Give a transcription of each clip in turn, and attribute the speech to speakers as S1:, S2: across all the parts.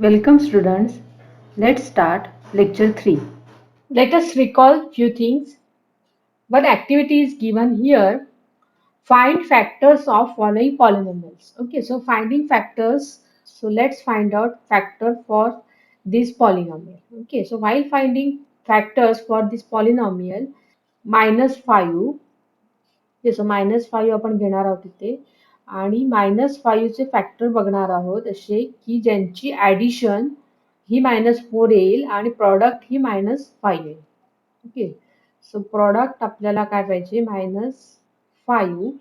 S1: Welcome students. Let's start lecture 3.
S2: Let us recall few things. One activity is given here. Find factors of following polynomials. Okay, so finding factors. So let's find out factor for this polynomial. Okay, so while finding factors for this polynomial, -5. Okay, so -5 आपण घेणार आहोत इथे आणि -5 चे factor बघणार आहोत असे की ज्यांची ऍडिशन ही -4 येईल आणि प्रॉडक्ट ही -5 येईल. ओके, सो प्रॉडक्ट आपल्याला काय पाहिजे -5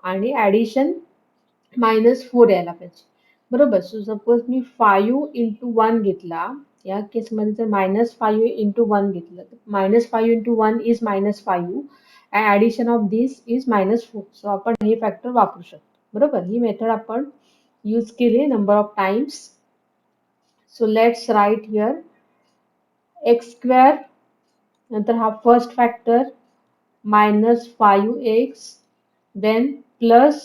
S2: आणि ऍडिशन -4 यायला पाहिजे. बरोबर. सो सपोज मी 5 इंटू 1 घेतला, या केसमध्ये जर -5 इंटू 1 घेतलं तर -5 into 1 is -5 and addition of this is -4. So आपण हे फॅक्टर वापरू शकतो. बरोबर. ही मेथड आपण यूज केली number of times. So let's write here x square, नंतर हा first factor -5x, then plus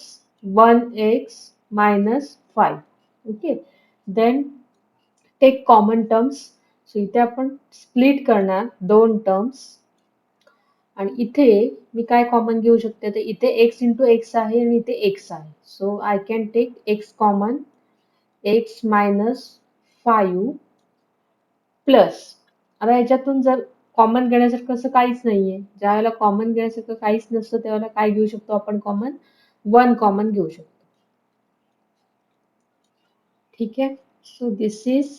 S2: 1x minus 5. Okay, then take common terms. So इथे आपण स्प्लिट करणार दोन टर्म्स आणि इथे मी काय कॉमन घेऊ शकते, तर इथे x इंटू एक्स आहे आणि इथे x आहे. So I can take x common, x minus 5 plus. आता याच्यातून जर कॉमन घेण्यासारखं असं काहीच नाहीये, ज्या वेळेला कॉमन घेण्यासारखं काहीच नसतं त्यावेळेला काय घेऊ शकतो आपण कॉमन, 1 कॉमन घेऊ शकतो. ठीक आहे. So this is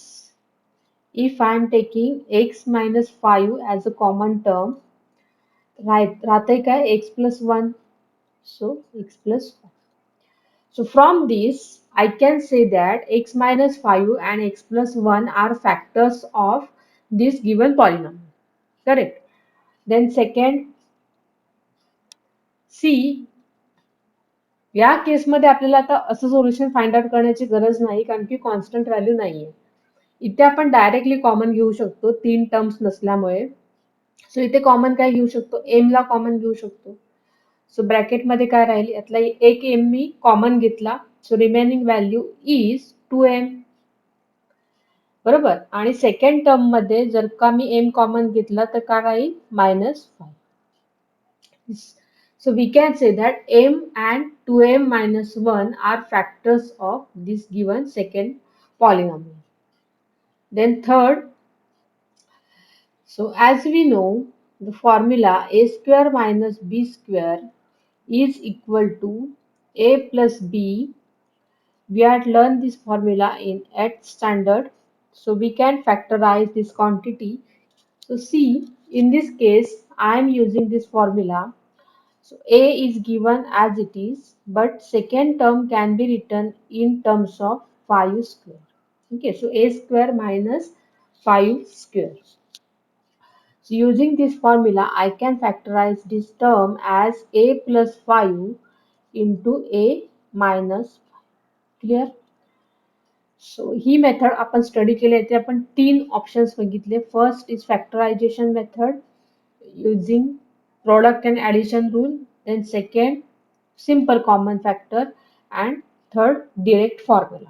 S2: if I am taking x minus 5 as a common term, राहते काय x plus 1, so x plus 5. So from this I can say that x minus 5 and x plus 1 are factors of this given polynomial. Correct. Then second, see, या केसमध्ये आपल्याला आता असं solution find out करण्याची गरज नाही कारण की कॉन्स्टंट व्हॅल्यू नाहीये. इथे आपण डायरेक्टली कॉमन घेऊ शकतो, 3 टर्म्स नसल्यामुळे. सो इथे कॉमन काय घेऊ शकतो, एम ला कॉमन घेऊ शकतो. सो ब्रॅकेट मध्ये काय राहील, यातला एक एम मी कॉमन घेतला, so remaining value is 2m. बरोबर. आणि सेकंड टर्म मध्ये जर का मी एम कॉमन घेतला तर काय राहील, -5. So we can say that m and 2m minus 1 are factors of this given second polynomial. Then third, so as we know, the formula a square minus b square is equal to a plus b. We had learned this formula in 8th standard. So we can factorize this quantity. So see, in this case, I am using this formula. So a is given as it is, but second term can be written in terms of 5 square. Okay, so a square minus 5 square. So using this formula, I can factorize this term as a plus 5 into a minus 5. Clear? So he method आपण study केली आहे. आपण 3 options बघितले. First is factorisation method using product and addition rule, then second simple common factor, and third direct formula.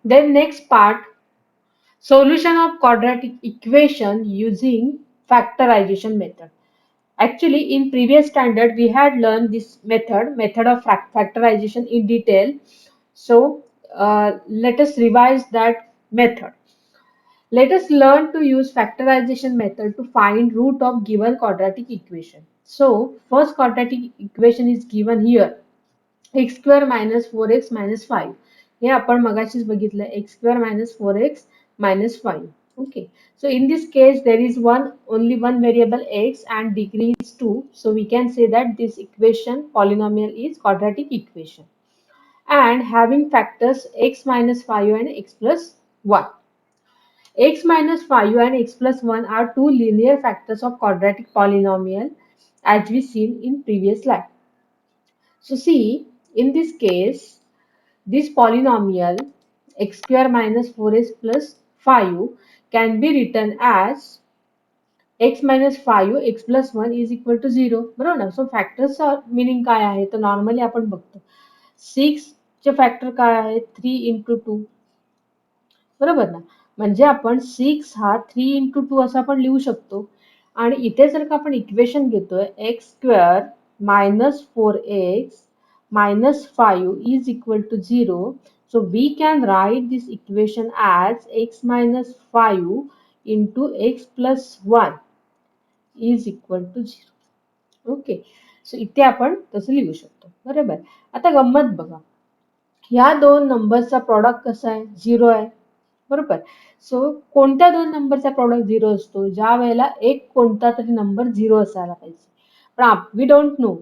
S2: Then next part, solution of quadratic equation using factorization method. Actually in previous standard we had learned this method of factorization in detail. So let us revise that method. Let us learn to use factorization method to find root of given quadratic equation. So first quadratic equation is given here, x square minus 4x minus 5. हे आपण मगाशीच बघितलं, x square minus 4x minus 5. Okay, so in this case there is only one variable x and degree is 2. So we can say that this equation polynomial is quadratic equation and having factors x minus 5 and x plus 1. X minus 5 and x plus 1 are two linear factors of quadratic polynomial as we seen in previous slide. So see, in this case, this polynomial x square minus 4x plus 5 can be written as x minus 5 x plus 1 is equal to 0. बरोबर ना. So factors meaning काय आहे तर normally आपण बघतो 6 चे factor काय आहे 3 इंटू 2 बरोबर ना म्हणजे आपण 6 हा 3 इंटू 2 असा आपण लिहू शकतो आणि इथे जर का आपण इक्वेशन घेतोय x square minus 4x minus 5 is equal to 0. So we can write this equation as x minus 5 into x plus 1 is equal to 0. Okay so इथे आपण तसं लिहू शकतो बरोबर आता गंमत बघा ह्या दोन नंबरचा प्रॉडक्ट कसा आहे 0 आहे बरोबर सो कोणत्या दोन नंबरचा प्रॉडक्ट 0 असतो ज्या वेळेला एक कोणता तरी नंबर 0 असायला पाहिजे पण we don't know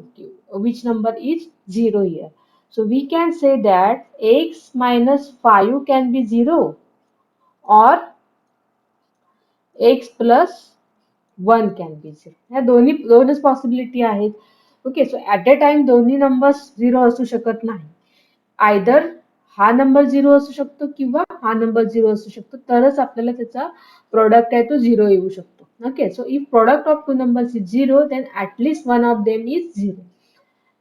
S2: which number is 0 here. So we can say that x minus 5 can be 0 or x plus 1 can be 0. ह्या दोनच पॉसिबिलिटी आहेत okay so at a time दोन्ही नंबर्स 0 असू शकत नाही आयदर हा नंबर 0 असू शकतो किंवा हा नंबर 0 असू शकतो तरच आपल्याला त्याचा प्रोडक्ट आहे तो 0 येऊ शकतो okay so if product of two numbers is 0 then at least one of them is 0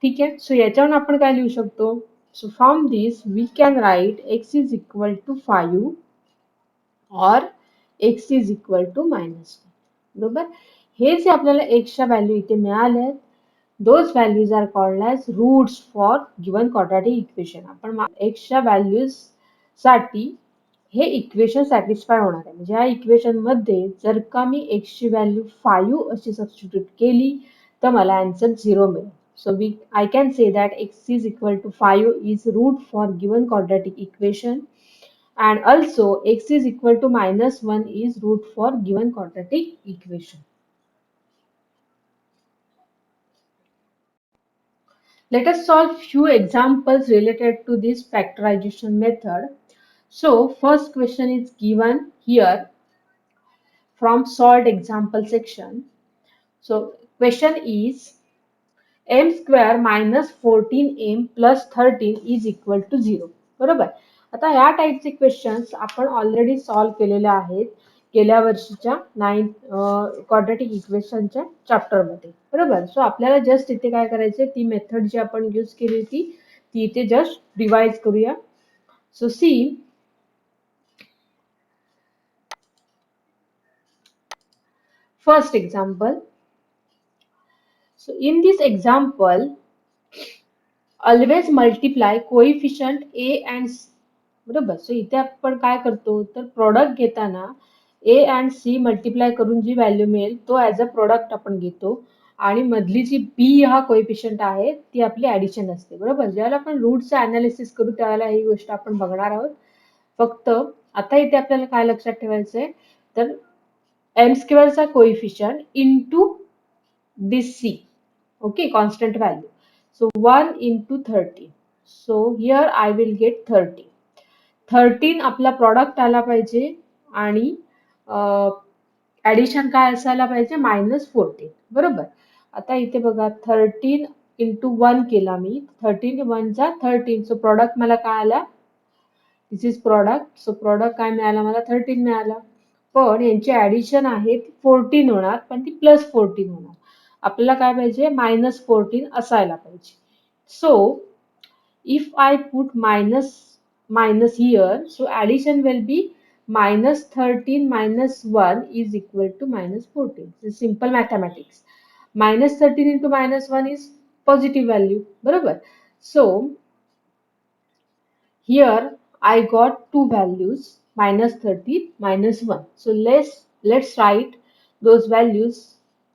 S2: ठीक आहे सो याच्यावरून आपण काय लिहू शकतो so from this we can write x is equal to 5 और x is equal to minus बरोबर हे जे आपल्याला एक्सच्या व्हॅल्यू इथे मिळाल्या आहेत those values are called as roots for given quadratic equation आपण एक्सच्या व्हॅल्यूज साठी हे इक्वेशन सॅटिस्फाय होणार आहे म्हणजे या इक्वेशन मध्ये जर का मी एक्सची व्हॅल्यू 5 अशी सबस्टिट्यूट केली तर मला आन्सर 0 मिळेल so I can say that x is equal to 5 is root for given quadratic equation and also x is equal to minus 1 is root for given quadratic equation. Let us solve few examples related to this factorization method. So first question is given here from solved example section. So question is m square minus 14m plus 13 is equal to 0 बरोबर आता या टाइपचे questions आपण already solve केलेले आहेत गेल्या वर्षीच्या 9 quadratic इक्वेशनच्या chapter मध्ये बरोबर सो आपल्याला जस्ट इथे काय करायचे ती मेथड जी आपण यूज केली होती ती इथे जस्ट रिवाइज करूया सो सी first example. So in this example, always multiply coefficient a and c. बरोबर सो इथे आपण काय करतो तर प्रोडक्ट घेताना a and c मल्टिप्लाय करून जी व्हॅल्यू मिळेल तो ऍज अ प्रोडक्ट आपण घेतो आणि मधली जी b हा कोएफिशियंट आहे ती आपली ऍडिशन असते बरोबर ज्यावेळेला आपण रूटचं अनालिसिस करू त्यावेळेला ही गोष्ट आपण बघणार आहोत फक्त आता इथे आपल्याला काय लक्षात ठेवायचंय तर m स्क्वेअरचा coefficient into this c okay constant value so 1 into 13 so here I will get 30 13 आपला प्रॉडक्ट आला पाहिजे आणि ऍडिशन काय असायला पाहिजे -14 बरोबर आता इथे बघा 13 into 1 केला मी 13 1 चा 13 सो प्रॉडक्ट मला काय आला this is product so product काय मिळाला मला 13 मिळाला पण यांची ऍडिशन आहे 14 होणार पण ती +14 होणार आपल्याला काय पाहिजे -14 असायला पाहिजे सो if I put minus here so addition will be -13 minus 1 is equal to -14 this is simple mathematics -13 into -1 is positive value बरोबर so here I got two values -13 -1 so let's write those values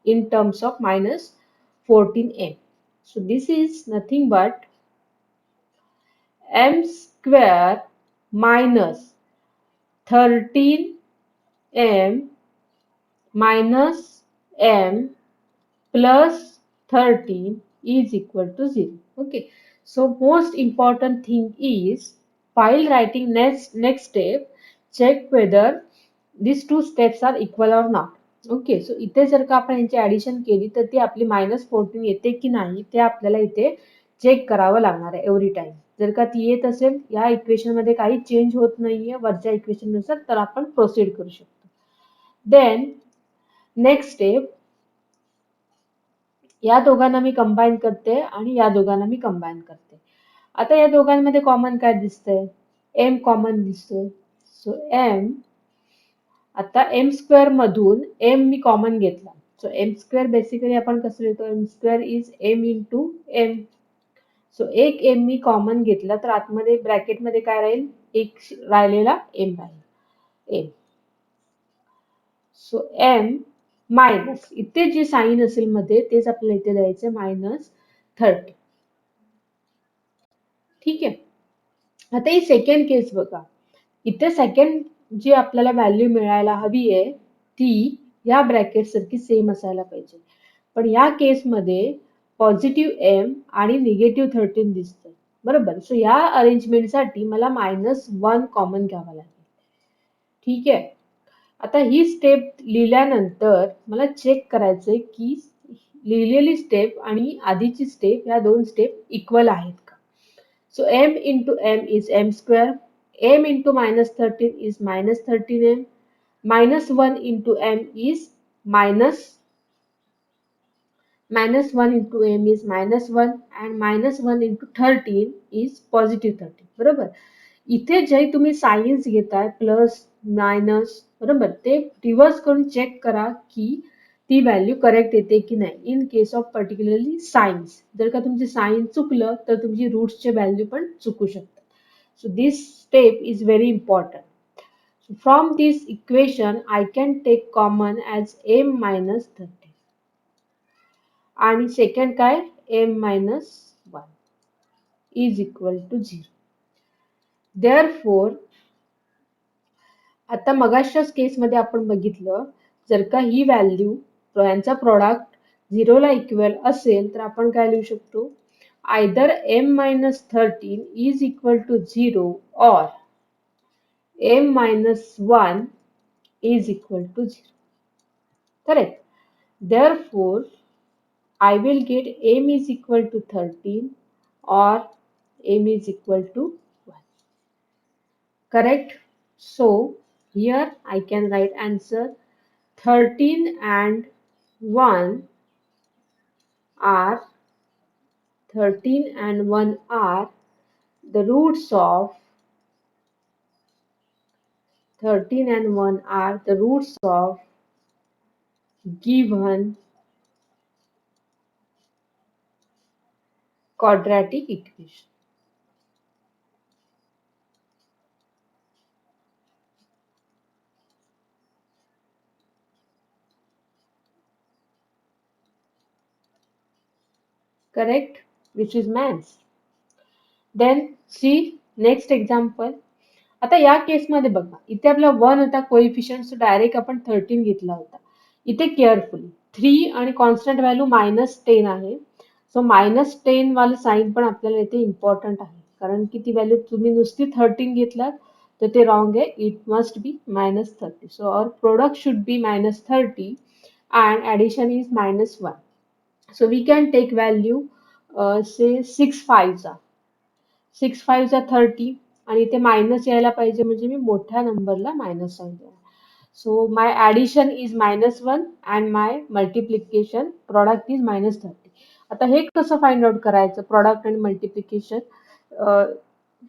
S2: in terms of -14m so this is nothing but m square minus 13m minus m plus 13 is equal to 0. Okay. So most important thing is while writing next step, check whether these two steps are equal or not. Okay so इथे जर का आपण यांची addition केली तर ती आपली -14 येते की नाही ते आपल्याला इथे चेक करावं लागणार आहे एव्हरी टाइम जर का ती येत असेल या इक्वेशन मध्ये काही चेंज होत नाहीये वरच्या इक्वेशन नुसार तर आपण प्रोसीड करू शकतो देन नेक्स्ट स्टेप या दोघांना मी कंबाईन करते आणि या दोघांना मी कंबाईन करते आता या दोघांमध्ये कॉमन काय दिसतंय? एम कॉमन दिसतोय. सो एम, आता एम स्क्वेअर मधून एम मी कॉमन घेतला. सो एम स्क्वेअर बेसिकली आपण कसं लिहितो? M square is M into M. So एक एम मी कॉमन घेतला तर आतमध्ये ब्रॅकेटमध्ये काय राहील? एक राहिलेला एम राहील. एम. सो एम मायनस, इथे जे साईन असेल मध्ये तेच आपल्याला इथे द्यायचं -30. ठीक आहे. आता ही सेकंड केस बघा. इथे सेकंड जी आपल्याला व्हॅल्यू मिळायला हवी आहे ती या ब्रॅकेट सारखी सेम असायला पाहिजे. पण या केसमध्ये पॉझिटिव्ह एम आणि निगेटिव्ह 13 दिसतंय. बरोबर. सो या अरेंजमेंटसाठी मला -1 कॉमन घ्यावा लागेल. ठीक आहे. आता ही स्टेप लिहिल्यानंतर मला चेक करायचंय की लिहिलेली स्टेप आणि आधीची स्टेप या दोन स्टेप इक्वल आहेत का. सो m into m is m square, m into -13 is -13m, -1 into m is -1 into m is -1 and -1 into 13 is +13. बरोबर. इथे जे तुम्ही सायन्स घेताय प्लस मायनस, बरोबर, ते रिव्हर्स करून चेक करा की ती व्हॅल्यू करेक्ट येते की नाही. In case of particularly science, जर का तुमचे सायन्स चुकलं तर तुमची रूट्सचे व्हॅल्यू पण चुकू शकतात. So this step is very important. From this equation I can take common as m -13 आणि सेकंड काय m -1 is equal to 0. Therefore आता मगाच्याच केसमध्ये आपण बघितलं, जर का ही व्हॅल्यू यांचा प्रॉडक्ट 0 ला इक्वल असेल तर आपण काय लिहू शकतो? Either m -13 is equal to 0 or m -1 is equal to 0. Correct. Therefore, I will get m is equal to 13 or m is equal to 1. Correct. So, here I can write answer 13 and 1 are 13 and 1 are the roots of 13 and 1 are the roots of given quadratic equation. Correct, which is maths. Then see next example. आता या केसमध्ये बघा, इथे आपला 1 होता coefficient, direct आपण 13 घेतला होता. इथे केअरफुली 3 आणि कॉन्स्टंट व्हॅल्यू -10 आहे. सो -10 वाला साइन पण आपल्याला इथे इम्पॉर्टंट आहे, कारण की ती व्हॅल्यू तुम्ही नुसती 13 घेतलात तर ते रॉंग आहे. It must be -30. So our product should be -30 and addition is -1. So we can take value say 6 5 6 5 30 आणि इथे मायनस यायला पाहिजे, म्हणजे मी मोठ्या नंबरला मायनस साइन देणार. So my addition is -1 and my multiplication product is -30. आता हे कसं फाइंड आउट करायचं प्रॉडक्ट आणि मल्टिप्लिकेशन?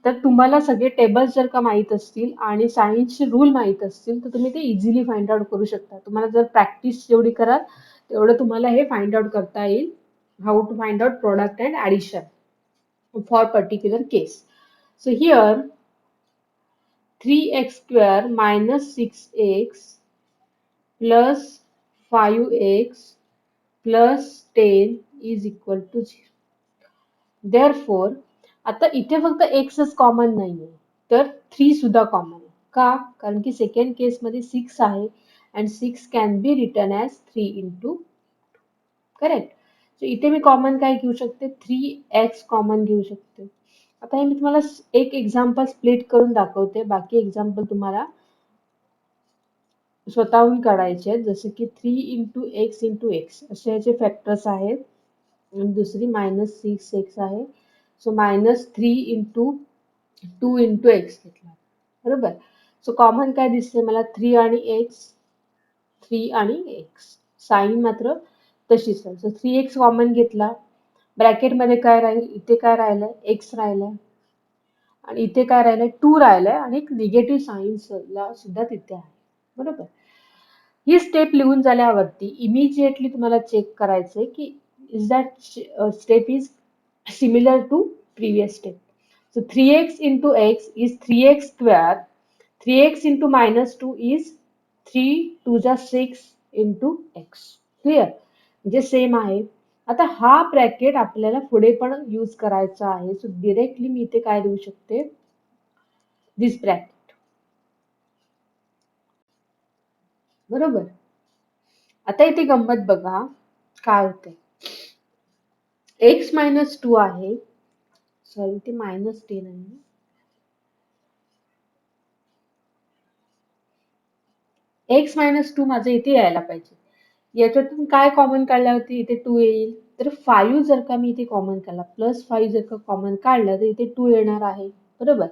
S2: तर तुम्हाला सगळे टेबल्स जर का माहीत असतील आणि सायन्सचे रूल माहीत असतील तर तुम्ही ते इझिली फाइंड आउट करू शकता. तुम्हाला जर प्रॅक्टिस जेवढी कराल तेवढं तुम्हाला हे फाइंड आउट करता येईल. How to find out product and addition for particular case. So here 3x square minus 6x plus 5x plus 10 is equal to 0. Therefore, आता इथे फक्त xच कॉमन नाहीये, तर 3 सुद्धा कॉमन आहे. का? कारण की सेकंड केस मध्ये 6 आहे and 6 can be written as 3 into 2. Correct. सो इथे मी कॉमन काय घेऊ शकते? 3x कॉमन घेऊ शकते. आता हे मी तुम्हाला एक एक्झाम्पल स्प्लिट करून दाखवते, बाकी एक्झाम्पल तुम्हाला स्वतःहून काढायचे आहेत. जसे की 3 into x into x असे याचे फॅक्टर्स आहेत. आणि दुसरी -6x आहे. सो -3 into 2 into x घेतला. बरोबर. सो कॉमन काय दिसते मला? 3 आणि x, 3 आणि x. साइन मात्र तशीच आहे. सो 3x कॉमन घेतला. ब्रॅकेटमध्ये काय राहील, इथे काय राहिलंय, एक्स राहिलंय आणि इथे काय राहिलंय, 2 राहिलंय आणि एक निगेटिव्ह साईन सुद्धा तिथे आहे. बरोबर. ही स्टेप लिहून झाल्यावरती इमिजिएटली तुम्हाला चेक करायचंय की is that step is similar to previous step. So 3x into x is 3x square. 3x into minus 2 is 3 2 जा 6 into x. Clear? म्हणजे सेम आहे. आता हा ब्रॅकेट आपल्याला पुढे पण यूज करायचा आहे. सो डिरेक्टली मी इथे काय देऊ शकते, दिस ब्रॅकेट. बरोबर. आता इथे गंमत बघा काय होते. x मायनस 2 आहे, सॉरी ते मायनस 10 आहे. x मायनस 2 माझं इथे यायला पाहिजे. याच्यातून काय कॉमन काढल्यावरती इथे 2 येईल, तर 5 जर का मी इथे कॉमन काढला, प्लस 5 जर का कॉमन काढलं तर इथे 2 येणार आहे. बरोबर.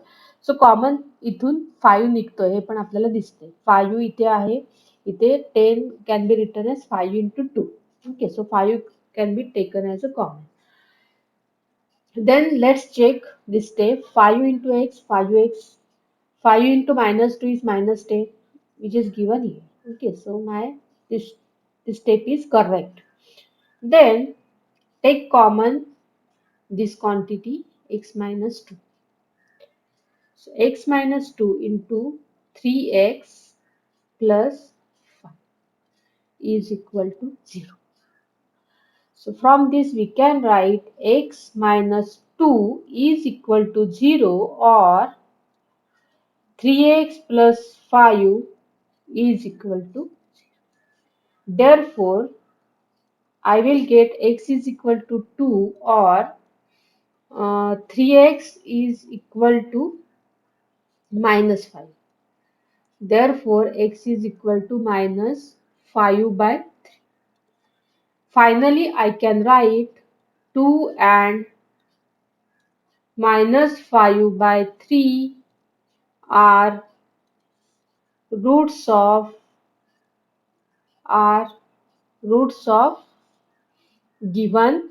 S2: सो कॉमन इथून 5 निघतोय हे पण आपल्याला दिसतंय. 5 इथे आहे, इथे 10 can be written as 5 into 2. Okay, so 5 can be taken as a common. Then let's check this step. 5 into x, 5x. 5 into minus 2 is minus 10, which is given here. Okay, so this step is correct. Then take common this quantity x minus 2. So x minus 2 into 3x plus 5 is equal to 0. So from this we can write x minus 2 is equal to 0, or 3x plus 5 is equal to 0. Therefore, I will get x is equal to 2, or 3x is equal to minus 5. Therefore, x is equal to minus 5 by 3. Finally, I can write 2 and minus 5 by 3 are roots of are roots of given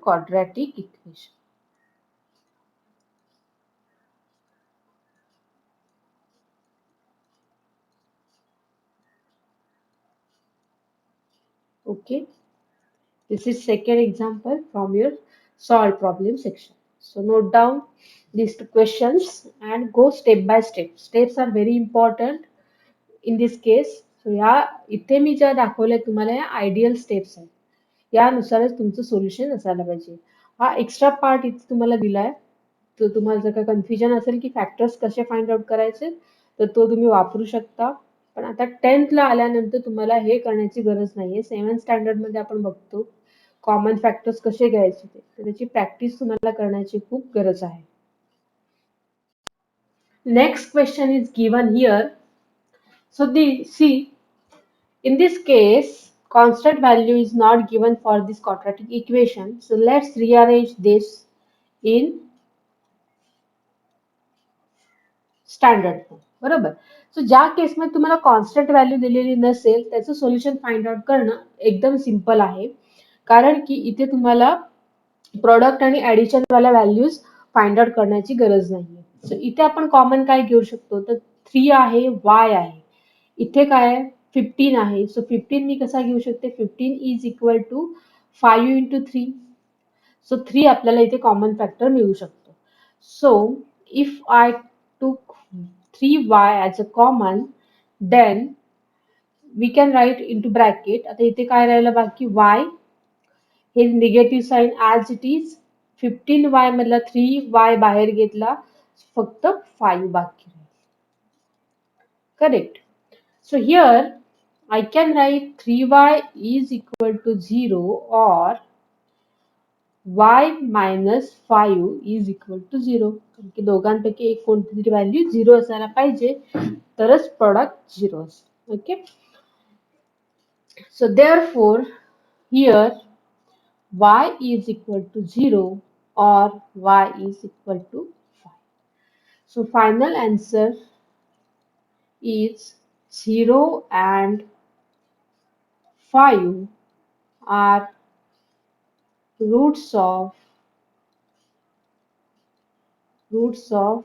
S2: quadratic equation. Okay, this is second example from your solve problem section. So note down these two questions and go step by step. Steps are very important in this case. So या इथे मी ज्या दाखवल्या तुम्हाला या ideal steps आहेत, यानुसारच तुमचं solution असायला पाहिजे. हा एक्स्ट्रा पार्ट इथे तुम्हाला दिलाय. तर तुम्हाला जर का कन्फ्युजन असेल की फॅक्टर्स कसे फाइंड आउट करायचे, तर तो तुम्ही वापरू शकता. पण आता 10th ला आल्यानंतर तुम्हाला हे करण्याची गरज नाहीये. 7th स्टँडर्ड मध्ये आपण बघतो कॉमन फॅक्टर्स कसे घ्यायचे ते, तर त्याची प्रॅक्टिस तुम्हाला करण्याची खूप गरज आहे. Next question is given here. So see, in this case, constant value is not given for this quadratic equation. So let's rearrange this in standard form. बरोबर. सो ज्या केसमध्ये तुम्हाला कॉन्स्टंट व्हॅल्यू दिलेली नसेल त्याचं सोल्युशन फाइंड आउट करणं एकदम simple आहे, कारण की इथे तुम्हाला प्रोडक्ट आणि ऍडिशन वाल्या व्हॅल्यूज फाइंड आउट करण्याची गरज नाहीये. सो इथे आपण कॉमन काय घेऊ शकतो, तर 3 आहे, y आहे. इथे काय आहे, 15 आहे. सो 15 मी कसा घेऊ शकते, 15 इज इक्वल टू 5 इंटू 3. सो 3 आपल्याला इथे कॉमन फॅक्टर मिळू शकतो. So if I took 3y as a common, then we can write into bracket. आता इथे काय राहिलं बाकी, y हे negative sign as it is. 15y मधला 3y बाहेर घेतला, फक्त 5 बाकी राहील. Correct. So here I can write 3y is equal to 0, or y minus 5 is equal to 0. कारण की दोघांपैकी एक कोणती व्हॅल्यू 0 असायला पाहिजे, तरच प्रोडक्ट 0 असेल. Okay. So therefore here y is equal to 0, or y is equal to 5. So final answer is 0 and 5 are roots of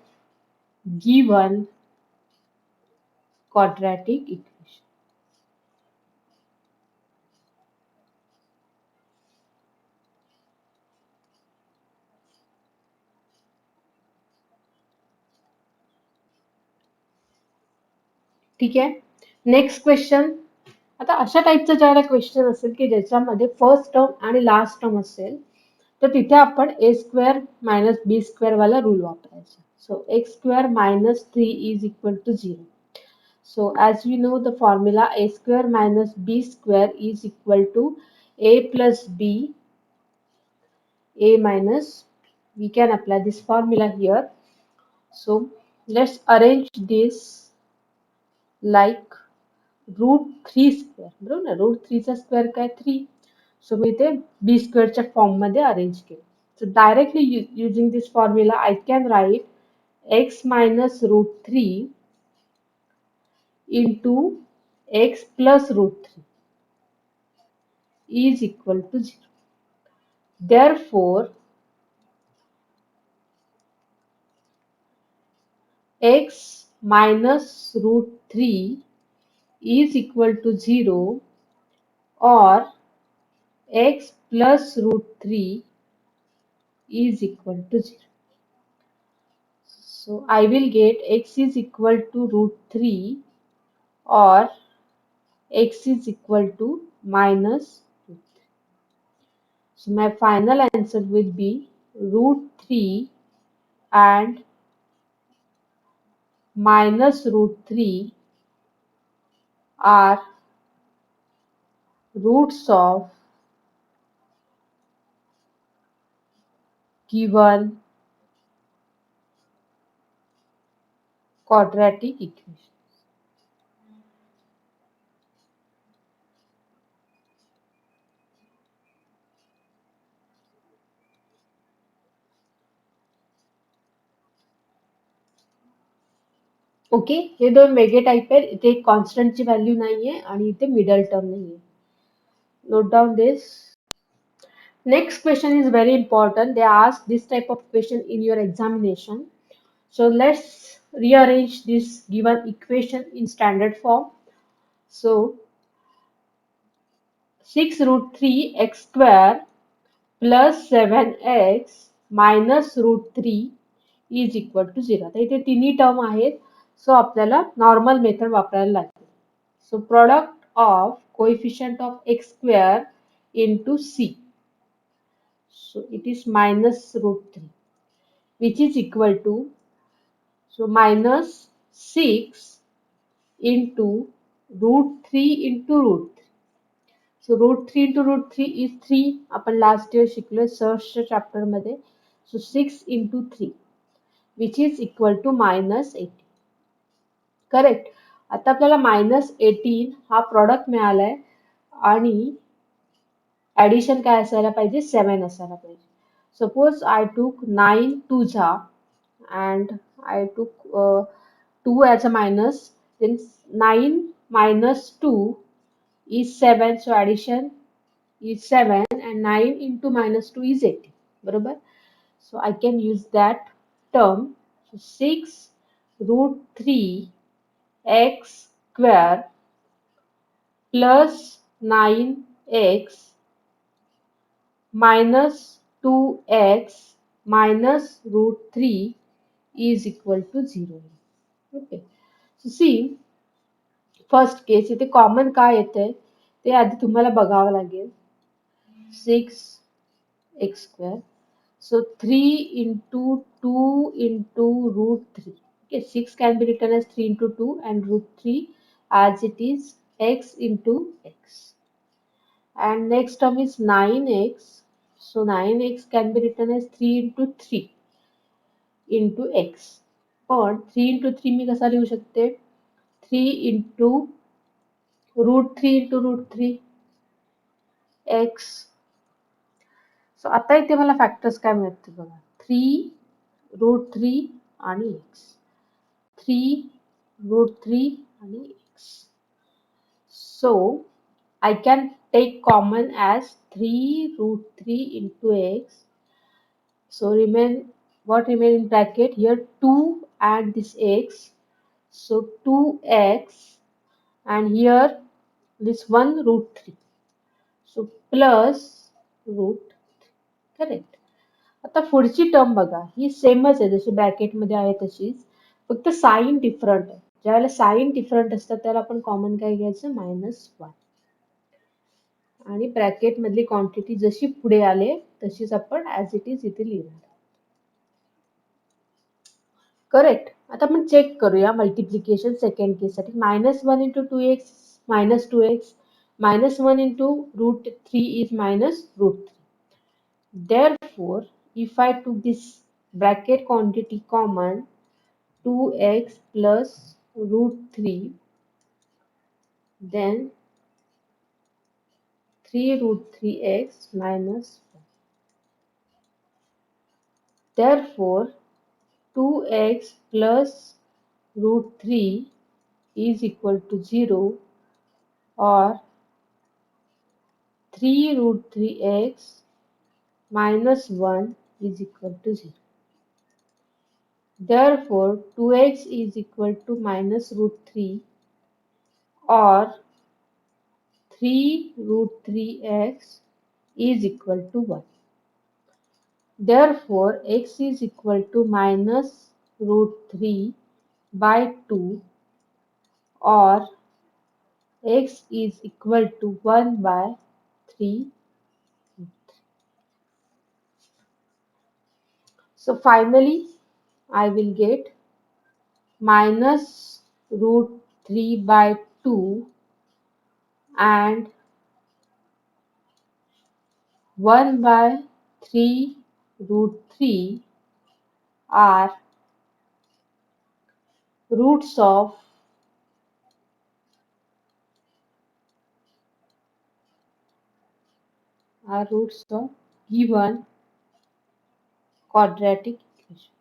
S2: given quadratic equation. ठीक आहे. Next question. आता अशा टाईपचा ज्यावेळेला क्वेश्चन असेल की ज्याच्यामध्ये फर्स्ट टर्म आणि लास्ट टर्म असेल तर तिथे आपण A square minus B square वाला रूल वापरायचा. So X square minus 3 is equal to 0. So as we know the formula a square minus b square is equal to a plus b, a minus, we can apply this formula here. So let's arrange this like root 3 square. बरोबर ना, root 3 चा square काय 3. सो मी ते b स्क्वेअरच्या form मध्ये arrange केलं. So directly using this formula I can write x minus root 3 into x plus root 3 is equal to 0. Therefore, x minus root 3 is equal to 0 or x plus root 3 is equal to 0. So, I will get x is equal to root 3 or x is equal to minus root 3. So, my final answer will be root 3 and minus root 3 are roots of given quadratic equation. Okay, हे दोन वेगळे type आहेत. इथे कॉन्स्टंटची value नाहीये आणि इथे middle term नाहीये. Note down this. Next question is very important. They ask this type of question in your examination. So let's rearrange this given equation in standard form. So 6 root 3 x square plus 7x minus root 3 is equal to 0. आता इथे तिन्ही term आहेत. सो आपल्याला normal method वापरायला लागेल. So product of coefficient of x square into c. So it is minus root 3 which is equal to, so minus 6 into root 3 into root 3. So root 3 into root 3 is 3. आपण last year शिकलोय सर्चच्या chapter मध्ये. So 6 into 3 which is equal to minus 18. Correct. आता आपल्याला minus 18 हा product मिळालाय आणि addition काय असायला पाहिजे 7 असायला पाहिजे. सपोज आय टूक 9 2 जा and I took 2 as a minus, then 9 minus 2 is 7, so addition is 7 and 9 into minus 2 is 18. बरोबर. So I can use that term. So 6 root 3 x square plus 9x minus 2x minus root 3 is equal to 0. Okay. So see, first case इथे common काय येते ते आधी तुम्हाला बघावं लागेल. 6 x square. So 3 into 2 into root 3. Okay, 6 can be written as 3 into 2 and root 3 as it is x into x. And next term is 9x. So 9x can be written as 3 into 3 into x. पण 3 into 3 मी कसा लिहू शकते? 3 into root 3 into root 3 x. सो आता इथे मला factors काय मिळते बघा. 3 root 3 आणि x. 3 root 3 आणि x. So I can take common as 3 root 3 into x. So what remain in bracket here? 2 and this x. So 2x and here this 1 root 3. So plus root. Correct. आता पुढची term बघा, ही सेमच आहे जशी ब्रॅकेटमध्ये आहे तशीच, फक्त साईन डिफरंट आहे. ज्यावेळेला साईन डिफरंट असतात त्याला आपण कॉमन काय घ्यायचं? -1. आणि ब्रॅकेट मधली क्वांटिटी जशी पुढे आले तशीच आपण ऍज इट इज इथे लिहिणार. करेक्ट. आता आपण चेक करूया मल्टिप्लिकेशन सेकंड केस साठी. -1 into 2x -2x -1 into root 3 is -√3. Therefore, if I took this bracket quantity common, 2x plus root 3, then 3 root 3x minus 1. Therefore, 2x plus root 3 is equal to 0 or 3 root 3x minus 1 is equal to 0. Therefore, 2x is equal to minus root 3 or 3 root 3x is equal to 1. Therefore, x is equal to minus root 3 by 2 or x is equal to 1 by 3. So finally, I will get minus root 3 by 2 and 1 by 3 root 3 are roots of given quadratic equation.